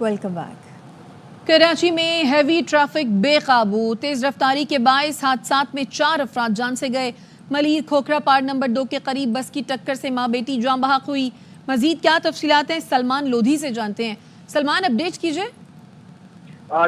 Welcome back. Karachi में heavy traffic बेकाबू, तेज रफ्तारी के बायस हादसात में 4 अफराद जान से गए। मलिर खोखरा पार नंबर 2 के करीब बस की टक्कर से माँ बेटी जान बहक हुई। मजीद क्या तफसीलात हैं, सलमान लोधी से जानते हैं। सलमान, अपडेट कीजिए।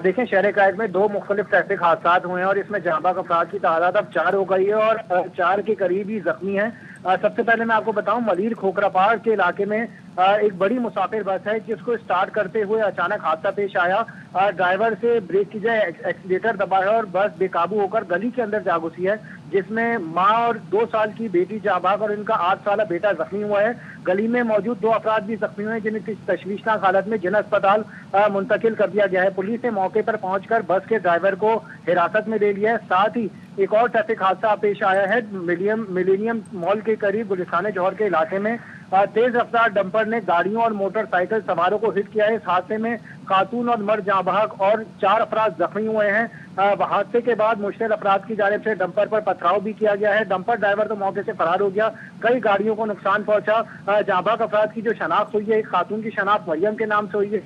देखें, शहर कायद में 2 मुख्तलिफ ट्रैफिक हादसा हुए हैं और इसमें जाँ बहक अफराद की तादाद अब 4 हो गई है और 4 के करीब ही जख्मी हैं। सबसे पहले मैं आपको बताऊं, मलिर खोखरा पार के इलाके में एक बड़ी मुसाफिर बस है जिसको स्टार्ट करते हुए अचानक हादसा पेश आया। ड्राइवर से ब्रेक की जाए एक्सीलेटर दबाया और बस बेकाबू होकर गली के अंदर जा घुसी है, जिसमें माँ और 2 साल की बेटी जाँ बहक और इनका 8 साल बेटा जख्मी हुआ है। गली में मौजूद 2 अफराद भी जख्मी हुए हैं जिन्हें तशवीशनाक हालत में जिला अस्पताल मुंतकिल कर दिया गया है। पुलिस ने मौके पर पहुंचकर बस के ड्राइवर को हिरासत में ले लिया है। साथ ही एक और ट्रैफिक हादसा पेश आया है मिलेनियम मॉल के करीब गुलिस्तान जौहर के इलाके में। तेज रफ्तार डंपर ने गाड़ियों और मोटरसाइकिल सवारों को हिट किया है। इस हादसे में खातून और मर्द जाँ बहक और 4 अफराद जख्मी हुए हैं। हादसे के बाद मुश्तिल अफराद की जानिब से डंपर पर पथराव भी किया गया है। डंपर ड्राइवर तो मौके से फरार हो गया। कई गाड़ियों को नुकसान पहुंचा। जाँ बहक अफराद की जो शनाख्त हुई है, एक खातून की शनाख्त मरियम के नाम से हुई है,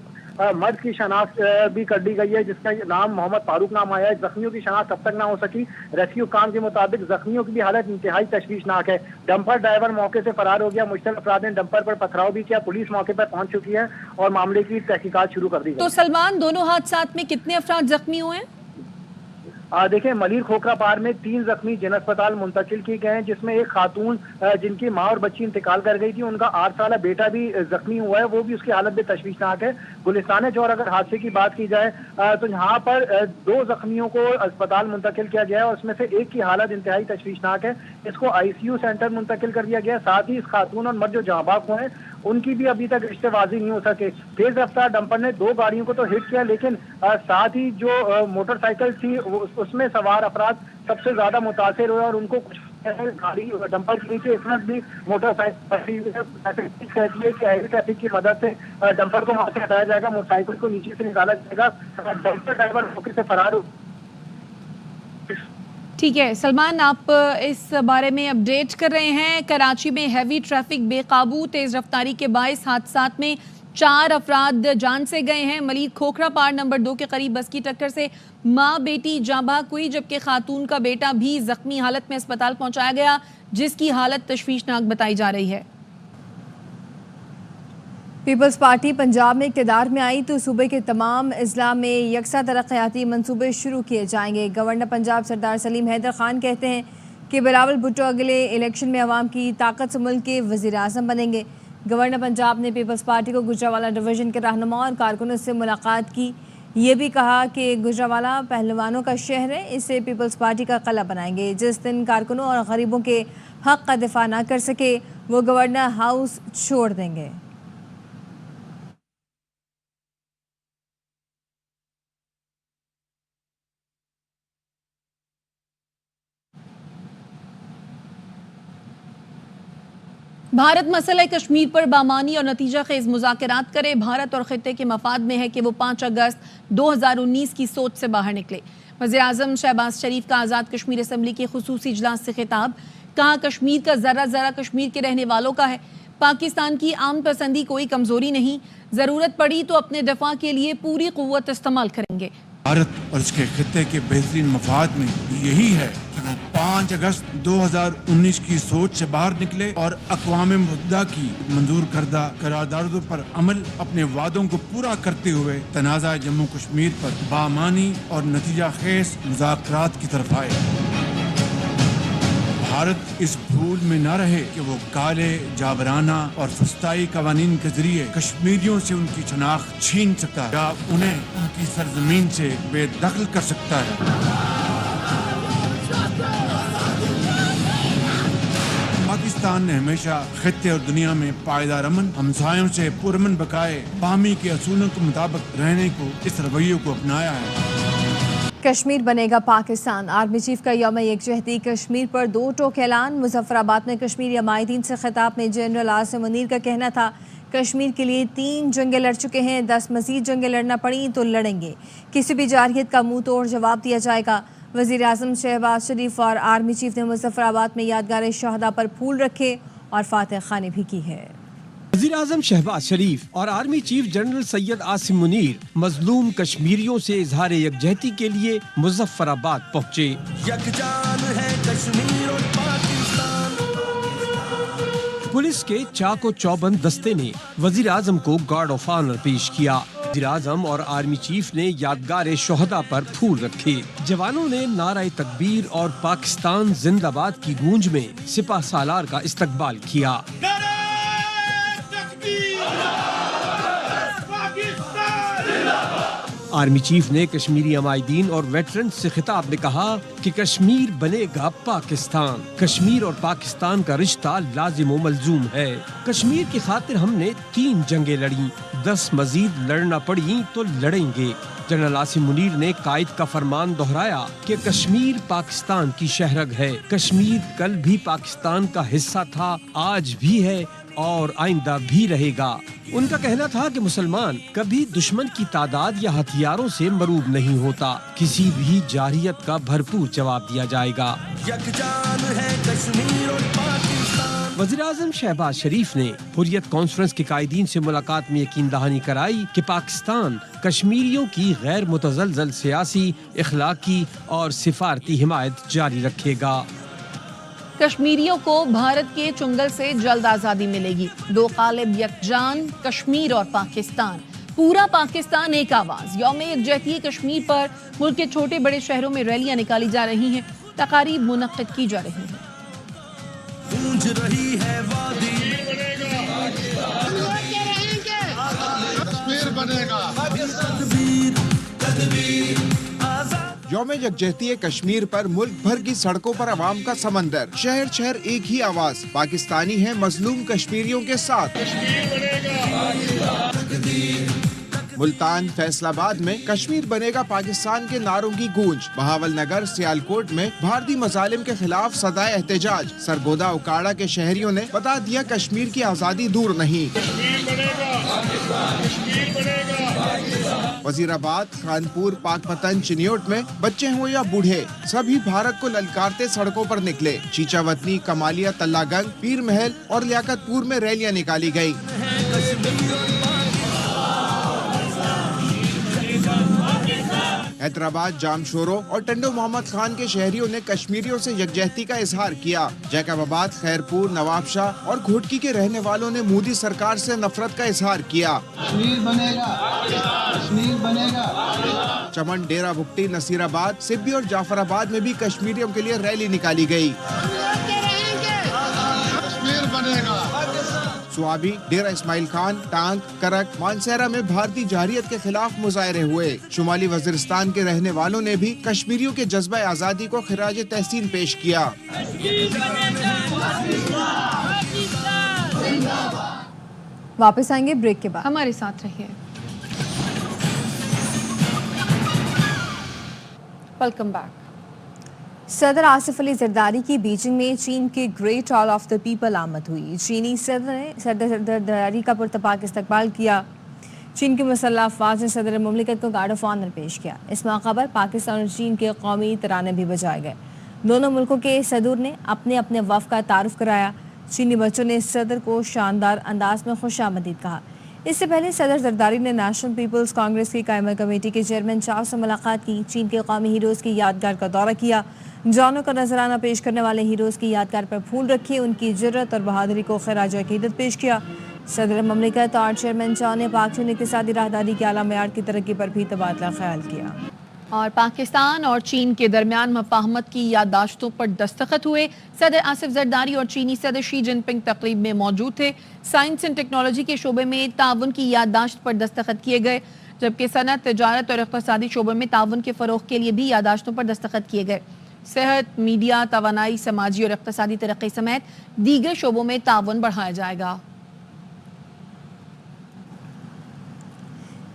मर्द की शनाख्त भी कर दी गई है जिसका नाम मोहम्मद फारूक नाम आया है। जख्मियों की शनाख्त अब तक ना हो सकी। रेस्क्यू काम के मुताबिक जख्मियों की भी हालत इंतहाई तशवीशनाक है। डंपर ड्राइवर मौके से फरार हो गया। मुश्तिल अफराद ने डंपर पर पथराव भी किया। पुलिस मौके पर पहुंच चुकी है और मामले की तहकीकात शुरू कर दी गई। तो सलमान, दोनों हादसात में कितने अफराद जख्मी हुए हैं? देखें, मलिर खोखरा पार में 3 जख्मी जिला अस्पताल मुंतकिल किए गए हैं, जिसमें एक खातून जिनकी माँ और बच्ची इंतकाल कर गई थी, उनका 8 साल बेटा भी जख्मी हुआ है। वो भी उसकी हालत भी तशवीशनाक है। गुलिस्तान जौहर अगर हादसे की बात की जाए तो यहाँ पर 2 जख्मियों को अस्पताल मुंतकिल किया गया है और उसमें से एक की हालत इंतहाई तशवीशनाक है। इसको ICU सेंटर मुंतकिल कर दिया गया है। साथ ही इस खातून और मर्द जो जाँ बहक हुए हैं उनकी भी अभी तक रिश्तेबाजी नहीं हो सके। तेज रफ्तार डंपर ने 2 गाड़ियों को तो हिट किया, लेकिन साथ ही जो मोटरसाइकिल थी उसमें सवार अफराद सबसे ज्यादा मुतासिर हुए और उनको कुछ गाड़ी डंपर के नीचे इस वक्त भी मोटरसाइकिल कहती है कि हैवी ट्रैफिक की मदद से डंपर को वहां से हटाया जाएगा, मोटरसाइकिल को नीचे से निकाला जाएगा। डंपर ड्राइवर मौके से फरार हो। ठीक है सलमान, आप इस बारे में अपडेट कर रहे हैं। कराची में हैवी ट्रैफिक बेकाबू, तेज रफ्तारी के बायस हादसात में 4 अफराद जान से गए हैं। मलिर खोखरा पार नंबर 2 के करीब बस की टक्कर से माँ बेटी जाँ बहक हुई, जबकि खातून का बेटा भी जख्मी हालत में अस्पताल पहुंचाया गया, जिसकी हालत तशवीशनाक बताई जा रही है। पीपल्स पार्टी पंजाब में इक़्तिदार में आई तो सूबे के तमाम अजला में यकसा तरक्याती मंसूबे शुरू किए जाएंगे। गवर्नर पंजाब सरदार सलीम हैदर खान कहते हैं कि बिलावल भुट्टो अगले इलेक्शन में अवाम की ताकत से मुल्क के वज़ीर आज़म बनेंगे। गवर्नर पंजाब ने पीपल्स पार्टी को गुजरावाला डिवीज़न के रहनुमा और कारकुनों से मुलाकात की। ये भी कहा कि गुजरावाला पहलवानों का शहर है, इसे पीपल्स पार्टी का क़लअ बनाएंगे। जिस दिन कारकुनों और गरीबों के हक़ का दिफा ना कर सके वो गवर्नर हाउस छोड़ देंगे। भारत मसला कश्मीर पर बामानी और नतीजा खेज मुज़ाकरात करे। भारत और खित्ते के मफाद में है कि वो 5 अगस्त 2019 की सोच से बाहर निकले। वज़ीर आज़म शहबाज शरीफ का आज़ाद कश्मीर असम्बली के खुसूसी इजलास से खिताब। कहा, कश्मीर का ज़र्रा ज़र्रा कश्मीर के रहने वालों का है। पाकिस्तान की आम पसंदी कोई कमज़ोरी नहीं, ज़रूरत पड़ी तो अपने दफा के लिए पूरी क़ुव्वत इस्तेमाल करेंगे। भारत और इसके खित्ते के बेहतरीन मफाद में यही है कि वो 5 अगस्त 2019 की सोच से बाहर निकले और अक़वाम मुत्तहिदा की मंजूर करदा करारदादों पर अमल, अपने वादों को पूरा करते हुए तनाज़ा जम्मू कश्मीर पर बामानी और नतीजा खेज मुज़ाकरात की तरफ आए। भारत इस भूल में न रहे कि वो काले, जाबराना और फस्ताई कवानीन के जरिए कश्मीरियों से उनकी शनाख्त छीन सकता है या उन्हें उनकी सरजमीन से बेदखल कर सकता है। पाकिस्तान ने हमेशा खित्ते और दुनिया में पायदार अमन, हमसायों से पुरअमन बकाए बामी के असूलों के मुताबिक रहने को इस रवैये को अपनाया है। कश्मीर बनेगा पाकिस्तान, आर्मी चीफ का यौम यकजहती। कश्मीर पर 2 टोक ऐलान। मुजफ्फराबाद में कश्मीरी अमायदीन से खिताब में जनरल आसिम मुनीर का कहना था, कश्मीर के लिए 3 जंगें लड़ चुके हैं, 10 मजीद जंगें लड़ना पड़ी तो लड़ेंगे। किसी भी जारहियत का मुंह तोड़ जवाब दिया जाएगा। वज़ीर आज़म शहबाज शरीफ और आर्मी चीफ ने मुजफ्फराबाद में यादगार शहदा पर फूल रखे और फातह खानी भी की है। وزیر اعظم شہباز شریف اور army chief general Syed Asim Munir مظلوم کشمیریوں سے اظہار یکجہتی کے لیے مظفر آباد پہنچے۔ یکجان ہے کشمیر اور پاکستان۔ پولیس کے چاق و چوبند دستے نے وزیر اعظم کو گارڈ آف آنر پیش کیا۔ وزیر اعظم اور آرمی چیف نے یادگار شہداء پر پھول رکھے۔ جوانوں نے نعرہ تکبیر اور پاکستان زندہ باد کی گونج میں سپہ سالار کا استقبال کیا۔ آرمی چیف نے کشمیری عمائدین اور ویٹرنز سے خطاب میں کہا کہ کشمیر بنے گا پاکستان۔ کشمیر اور پاکستان کا رشتہ لازم و ملزوم ہے۔ کشمیر کی خاطر ہم نے 3 جنگیں لڑیں، 10 مزید لڑنا پڑیں تو لڑیں گے۔ جنرل عاصم منیر نے قائد کا فرمان دہرایا کہ کشمیر پاکستان کی شہرگ ہے۔ کشمیر کل بھی پاکستان کا حصہ تھا، آج بھی ہے اور آئندہ بھی رہے گا۔ ان کا کہنا تھا کہ مسلمان کبھی دشمن کی تعداد یا ہتھیاروں سے مروب نہیں ہوتا، کسی بھی جارحیت کا بھرپور جواب دیا جائے گا۔ یکجان ہے کشمیر اور پاکستان۔ وزیر اعظم شہباز شریف نے حریت کانفرنس کے قائدین سے ملاقات میں یقین دہانی کرائی کہ پاکستان کشمیریوں کی غیر متزلزل سیاسی، اخلاقی اور سفارتی حمایت جاری رکھے گا۔ کشمیریوں کو بھارت کے چنگل سے جلد آزادی ملے گی۔ 2 قالب یکجان کشمیر اور پاکستان، پورا پاکستان ایک آواز۔ یوم یکجہتی کشمیر پر ملک کے چھوٹے بڑے شہروں میں ریلیاں نکالی جا رہی ہیں، تقاریب منعقد کی جا رہی ہیں۔ گونج رہی ہے وادی، کشمیر بنے گا۔ یوم یکجہتی کشمیر پر ملک بھر کی سڑکوں پر عوام کا سمندر، شہر شہر ایک ہی آواز، پاکستانی ہیں مظلوم کشمیریوں کے ساتھ۔ ملتان، فیصل آباد میں کشمیر بنے گا پاکستان کے نعروں کی گونج۔ بہاول نگر، سیالکوٹ میں بھارتی مظالم کے خلاف صدائے احتجاج۔ سرگودا اکاڑا کے شہریوں نے بتا دیا کشمیر کی آزادی دور نہیں۔ وزیر آباد، خانپور، پاک پتن، چنیوٹ میں بچے ہوں یا بوڑھے سبھی بھارت کو للکارتے سڑکوں پر نکلے۔ چیچا وطنی، کمالیہ، تلہ گنگ، پیر محل اور لیاقت پور میں ریلیاں نکالی گئی۔ حیدرآباد، جام شورو اور ٹنڈو محمد خان کے شہریوں نے کشمیریوں سے یکجہتی کا اظہار کیا۔ جیکب آباد، خیرپور، نواب شاہ اور گھوٹکی کے رہنے والوں نے مودی سرکار سے نفرت کا اظہار کیا۔ کشمیر بنے گا، کشمیر بنے گا۔ چمن، ڈیرہ بھگٹی، نصیر آباد، سبی اور جعفر آباد میں بھی کشمیریوں کے لیے ریلی نکالی گئی۔ کشمیر بنے گا۔ سوابی، ڈیرہ اسماعیل خان، ٹانک، کرک، مانسہرہ میں بھارتی جارحیت کے خلاف مظاہرے ہوئے۔ شمالی وزیرستان کے رہنے والوں نے بھی کشمیریوں کے جذبہ آزادی کو خراج تحسین پیش کیا۔ واپس آئیں گے بریک کے بعد، ہمارے ساتھ رہیے۔ Welcome back. صدر آصف علی زرداری کی بیجنگ میں چین کے great hall of the people آمد ہوئی۔ چینی صدر نے صدر زرداری کا پرتپاک استقبال کیا۔ چین کے مسلح افواج نے صدر مملکت کو گارڈ آف آنر پیش کیا۔ اس موقع پر پاکستان اور چین کے قومی ترانے بھی بجائے گئے۔ دونوں ملکوں کے صدور نے اپنے اپنے وفد کا تعارف کرایا۔ چینی بچوں نے صدر کو شاندار انداز میں خوش آمدید کہا۔ اس سے پہلے صدر زرداری نے نیشنل پیپلز کانگریس کی قائمہ کمیٹی کے چیئرمین چاو سے ملاقات کی۔ چین کے قومی ہیروز کی یادگار کا دورہ کیا۔ جانوں کا نذرانہ پیش کرنے والے ہیروز کی یادگار پر پھول رکھے، ان کی جرت اور بہادری کو خراج عقیدت پیش کیا۔ صدر مملکت اور چیئرمین چاو نے پاک چین اقتصادی راہداری کے اعلیٰ معیار کی ترقی پر بھی تبادلہ خیال کیا۔ اور پاکستان اور چین کے درمیان مفاہمت کی یادداشتوں پر دستخط ہوئے۔ صدر آصف زرداری اور چینی صدر شی جن پنگ تقریب میں موجود تھے۔ سائنس اینڈ ٹیکنالوجی کے شعبے میں تعاون کی یادداشت پر دستخط کیے گئے، جبکہ صنعت، تجارت اور اقتصادی شعبے میں تعاون کے فروغ کے لیے بھی یادداشتوں پر دستخط کیے گئے۔ صحت، میڈیا، توانائی، سماجی اور اقتصادی ترقی سمیت دیگر شعبوں میں تعاون بڑھایا جائے گا۔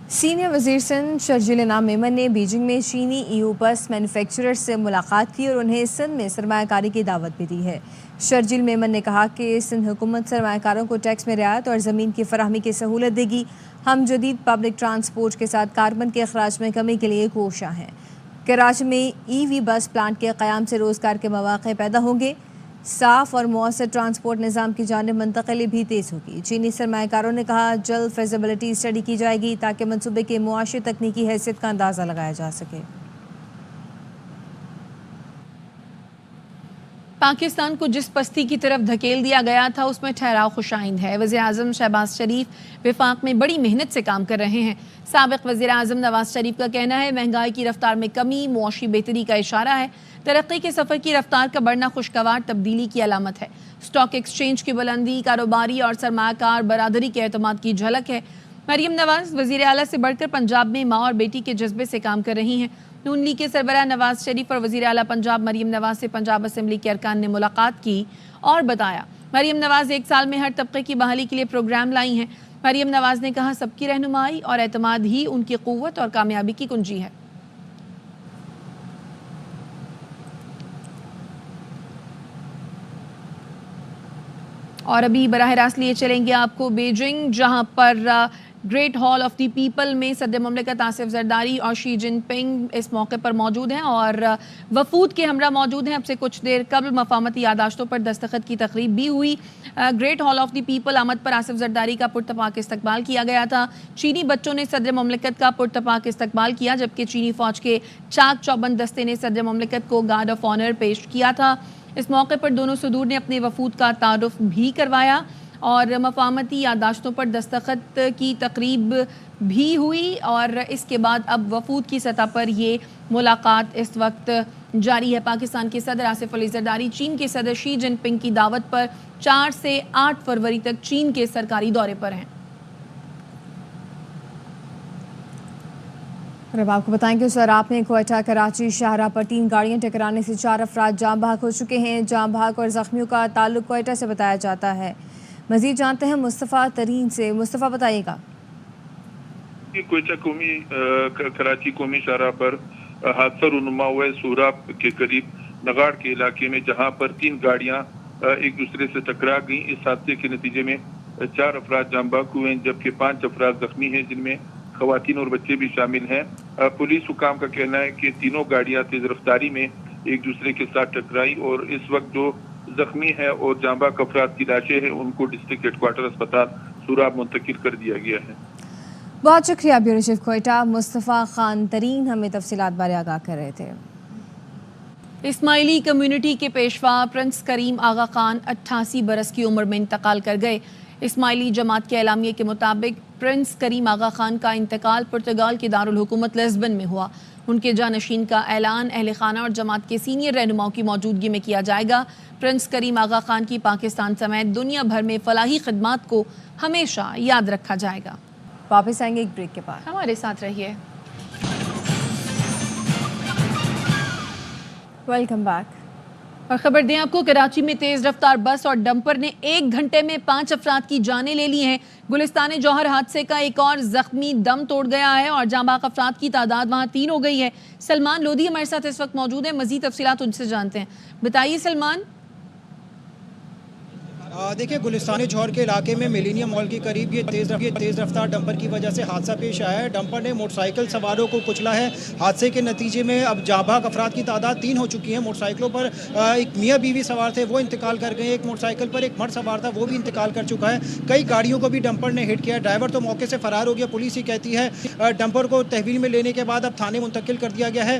سینئر وزیر سندھ شرجیل انعام میمن نے بیجنگ میں چینی ایو بس مینوفیکچررز سے ملاقات کی اور انہیں سندھ میں سرمایہ کاری کی دعوت بھی دی ہے۔ شرجیل میمن نے کہا کہ سندھ حکومت سرمایہ کاروں کو ٹیکس میں رعایت اور زمین کی فراہمی کی سہولت دے گی۔ ہم جدید پبلک ٹرانسپورٹ کے ساتھ کاربن کے اخراج میں کمی کے لیے کوشاں ہیں۔ کراچی میں ای وی بس پلانٹ کے قیام سے روزگار کے مواقع پیدا ہوں گے۔ साफ और मौसर ट्रांसपोर्ट निज़ाम की जानिब मुंतकिली भी तेज़ होगी। चीनी सरमायाकारों ने कहा जल्द फिजिबिलिटी स्टडी की जाएगी ताकि मनसूबे के मुआशी तकनीकी हैसियत का अंदाज़ा लगाया जा सके। पाकिस्तान को जिस पस्ती की तरफ धकेल दिया गया था उसमें ठहराव खुशाइंद है। वज़ीर-ए-आज़म शहबाज शरीफ विफाक में बड़ी मेहनत से काम कर रहे हैं। साबिक़ वज़ीर-ए-आज़म नवाज शरीफ का कहना है महंगाई की रफ्तार में कमी मुआशी बेहतरी का इशारा है। तरक्की के सफ़र की रफ्तार का बढ़ना खुशगवार तब्दीली की अलामत है। स्टॉक एक्सचेंज की बुलंदी कारोबारी और सरमायाकार बरादरी के एतमाद की झलक है। मरीम नवाज वज़ीर आला से बढ़कर पंजाब में माँ और बेटी के जज्बे से काम कर रही हैं। नून लीग के सरबराह नवाज शरीफ और वज़ीर आला पंजाब मरीम नवाज से पंजाब असम्बली के अरकान ने मुलाकात की और बताया मरीम नवाज 1 साल में हर तबके की बहाली के लिए प्रोग्राम लाई हैं। मरीम नवाज ने कहा सबकी रहनुमाई और एतमाद ही उनकी क़ुव्वत और कामयाबी की कुंजी है। और अभी बराह रास्त लिए चलेंगे आपको बीजिंग, जहां पर great hall of the people में सदर मुमलिकत आसिफ जरदारी और शी जिनपिंग इस मौके पर मौजूद हैं और वफूद के हमरा मौजूद हैं। अब से कुछ देर कबल मफामती यादाश्तों पर दस्तखत की तकरीब भी हुई। Great hall of the people आमद पर आसिफ जरदारी का पुरतपाक इस्तकबाल किया गया था। चीनी बच्चों ने सदर मुमलिकत का पुरतपाक इस्तकबाल किया, जबकि चीनी फ़ौज के चाक चौबंद दस्ते ने सदर मुमलिकत को गार्ड ऑफ ऑनर पेश किया था। इस मौके पर दोनों सदूर ने अपने वफूद का तारुफ भी करवाया और मफामती यादाश्तों पर दस्तखत की तकरीब भी हुई और इसके बाद अब वफूद की सतह पर ये मुलाकात इस वक्त जारी है। पाकिस्तान के सदर आसिफ अली जरदारी चीन के सदर शी जिनपिंग की दावत पर 4 से 8 फरवरी तक चीन के सरकारी दौरे पर हैं। और अब आपको बताएं कि सराप में क्वेटा कराची शाहराह पर 3 गाड़ियां टकराने से 4 अफराद जाँ बहक हो चुके हैं। जाँ बहक और ज़ख्मियों का ताल्लुक क्वेटा से बताया जाता है। मज़ीद जानते हैं मुस्तफ़ा तरीन से। मुस्तफ़ा बताइएगा। क्वेटा कराची कौमी शाहराह पर हादसा रूनुमा हुआ है सूराब के करीब नगाड़ के इलाके में, जहां पर 3 गाड़ियां एक दूसरे से टकरा गई। इस हादसे के नतीजे में 4 अफराद जाँ बहक हुए हैं, जबकि 5 अफराद जख्मी हैं, जिनमें खवातीन और बच्चे भी शामिल हैं। पुलिस हुकाम का कहना है कि तीनों गाड़ियां तेज रफ्तारी में एक दूसरे के साथ टकराई और इस वक्त जो जख्मी है और जाँ बहक अफराद की लाशें हैं उनको डिस्ट्रिक्ट हेडक्वार्टर अस्पताल सूराब मुंतकिल कर दिया गया है। बहुत शुक्रिया ब्यूरो चीफ क्वेटा मुस्तफ़ा खान तरीन हमें तफसीलात बारे आगाह कर रहे थे। इस्माइली कम्युनिटी के पेशवा प्रिंस करीम आगा खान 88 बरस की उम्र में इंतकाल कर गए। इस्माइली जमात के एलामिये के मुताबिक प्रिंस करीम आगा खान का इंतकाल पुर्तगाल के दारुल हुकूमत लिस्बन में हुआ। उनके जानशीन का ऐलान अहले खाना और जमात के सीनियर रहनुमाओं की मौजूदगी में किया जाएगा। प्रिंस करीम आगा खान की पाकिस्तान समेत दुनिया भर में फलाही खिदमात को हमेशा याद रखा जाएगा। वापस आएंगे एक ब्रेक के बाद, हमारे साथ रहिए। Welcome back. और खबर दें आपको, कराची में तेज रफ्तार बस और डंपर ने 1 घंटे में 5 अफराद की जानें ले ली हैं। गुलिस्तान जौहर हादसे का एक और जख्मी दम तोड़ गया है और जाँ बहक अफराद की तादाद वहाँ 3 हो गई है। सलमान लोधी हमारे साथ इस वक्त मौजूद है, मजीद तफसीलात उनसे जानते हैं। बताइए सलमान। देखिए, गुलिस्तान जौहर के इलाके में मिलेनियम मॉल के करीब ये तेज़ रफ्तार डंपर की वजह से हादसा पेश आया है। डंपर ने मोटरसाइकिल सवारों को कुचला है। हादसे के नतीजे में अब जाँ बहक अफराद की तादाद 3 हो चुकी है। मोटरसाइकिलों पर एक मियाँ बीवी सवार थे, वो इंतकाल कर गए। एक मोटरसाइकिल पर एक मर्द सवार था, वो भी इंतकाल कर चुका है। कई गाड़ियों को भी डंपर ने हिट किया। ड्राइवर तो मौके से फरार हो गया। पुलिस ही कहती है डंपर को तहवील में लेने के बाद अब थाने मुंतकिल कर दिया गया है।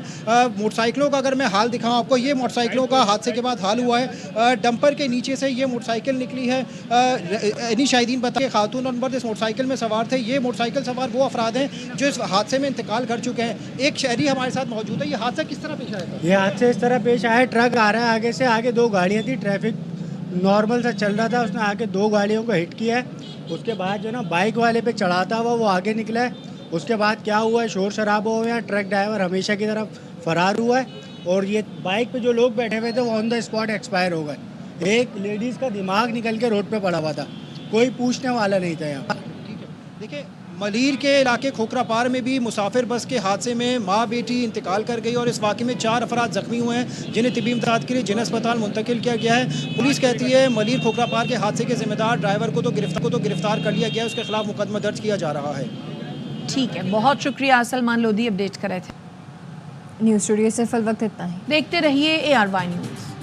मोटरसाइकिलों का अगर मैं हाल दिखाऊँ आपको, ये मोटरसाइकिलों का हादसे के बाद हाल हुआ है। डंपर के नीचे से ये मोटरसाइकिल निकली है। शाहिदीन बता के खातून और मर्द इस मोटरसाइकिल में सवार थे। ये मोटरसाइकिल सवार वो अफराद हैं जो इस हादसे में इंतकाल कर चुके हैं। एक शहरी हमारे साथ मौजूद है। ये हादसा किस तरह पेश आया? ये हादसा इस तरह पेश आया, ट्रक आ रहा है आगे से, आगे 2 गाड़ियाँ थी, ट्रैफिक नॉर्मल सा चल रहा था, उसने आके 2 गाड़ियों को हिट किया है। उसके बाद जो ना बाइक वाले पे चढ़ाता हुआ वो आगे निकला है। उसके बाद क्या हुआ है, शोर शराबा हुआ है, ट्रक ड्राइवर हमेशा की तरफ फरार हुआ है और ये बाइक पे जो लोग बैठे हुए थे वो ऑन द स्पॉट एक्सपायर हो गए। एक लेडीज़ का दिमाग निकल के रोड पे पड़ा हुआ था, कोई पूछने वाला नहीं था यहाँ। ठीक है, देखिए मलीर के इलाके खोखरा पार में भी मुसाफिर बस के हादसे में माँ बेटी इंतकाल कर गई और इस वाक़े में 4 अफराद जख्मी हुए हैं, जिन्हें तिब्बी इमदाद के लिए जिन अस्पताल मुंतकिल किया गया है। पुलिस कहती है मलीर खोखरा पार के हादसे के जिम्मेदार ड्राइवर को तो गिरफ्तार कर लिया गया है, उसके खिलाफ मुकदमा दर्ज किया जा रहा है। ठीक है, बहुत शुक्रिया सलमान लोधी अपडेट कर रहे थे। न्यूज़ स्टूडियो से फिल वक्त इतना ही। देखते रहिए ARY न्यूज़।